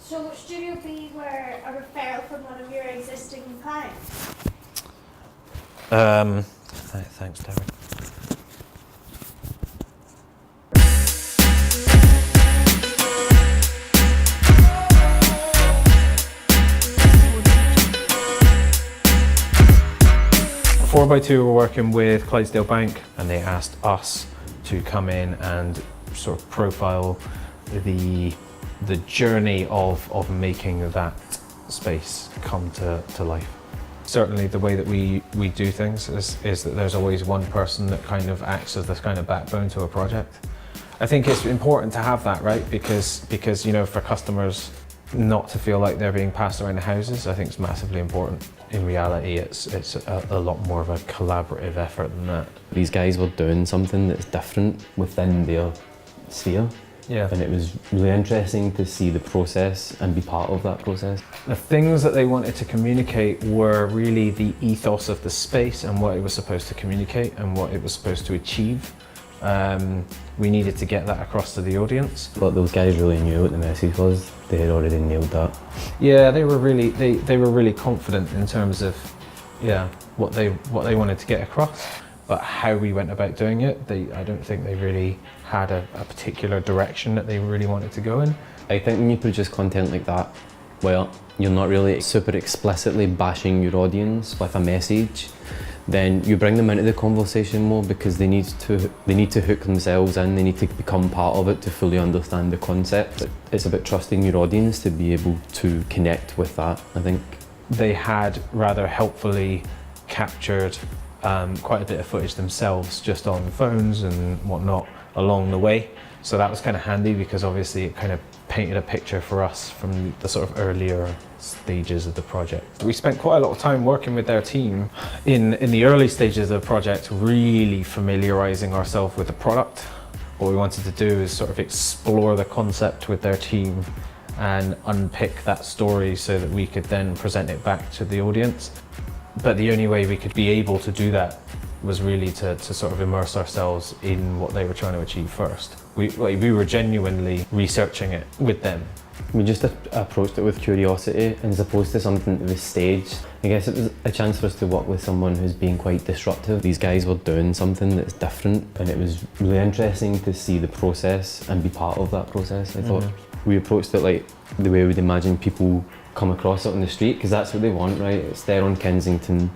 So Studio B were a referral from one of your existing clients? Thanks, Derek. Four by Two were working with Clydesdale Bank, and they asked us to come in and sort of profile the journey of making that space come to life. Certainly the way that we do things is that there's always one person that kind of acts as this kind of backbone to a project. I think it's important to have that, right? Because you know, for customers not to feel like they're being passed around the houses, I think it's massively important. In reality, it's a lot more of a collaborative effort than that. These guys were doing something that's different within their sphere. Yeah. And it was really interesting to see the process and be part of that process. The things that they wanted to communicate were really the ethos of the space and what it was supposed to communicate and what it was supposed to achieve. We needed to get that across to the audience. But those guys really knew what the message was. They had already nailed that. Yeah, they were really confident in terms of what they wanted to get across. But how we went about doing it, I don't think they really had a particular direction that they really wanted to go in. I think when you produce content like that, well, you're not really super explicitly bashing your audience with a message, then you bring them into the conversation more because they need to hook themselves in, they need to become part of it to fully understand the concept. It's about trusting your audience to be able to connect with that, I think. They had rather helpfully captured quite a bit of footage themselves just on phones and whatnot along the way. So that was kind of handy because obviously it kind of painted a picture for us from the sort of earlier stages of the project. We spent quite a lot of time working with their team in the early stages of the project, really familiarizing ourselves with the product. What we wanted to do is sort of explore the concept with their team and unpick that story so that we could then present it back to the audience. But the only way we could be able to do that was really to sort of immerse ourselves in what they were trying to achieve first. We were genuinely researching it with them. We just approached it with curiosity, and as opposed to something that was staged. I guess it was a chance for us to work with someone who's being quite disruptive. These guys were doing something that's different, and it was really interesting to see the process and be part of that process. I thought we approached it like the way we'd imagine people come across it on the street, because that's what they want, right? It's there on Kensington,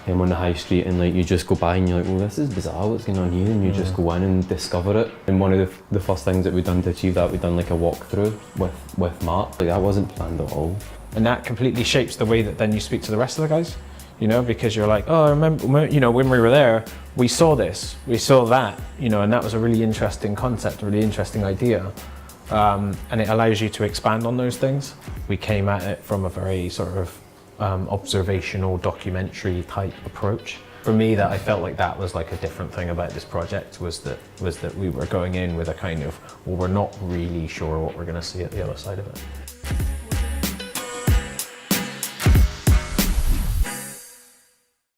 on the high street, and like you just go by and you're like, well, this is bizarre, what's going on here? And you just go in and discover it. And one of the first things that we've done to achieve that, we've done like a walkthrough with Mark. Like that wasn't planned at all. And that completely shapes the way that then you speak to the rest of the guys, you know, because you're like, oh, I remember, you know, when we were there, we saw this, we saw that, you know, and that was a really interesting concept, a really interesting idea. And it allows you to expand on those things. We came at it from a very sort of observational documentary type approach. For me, that I felt like that was like a different thing about this project was that we were going in with a kind of, well, we're not really sure what we're going to see at the other side of it.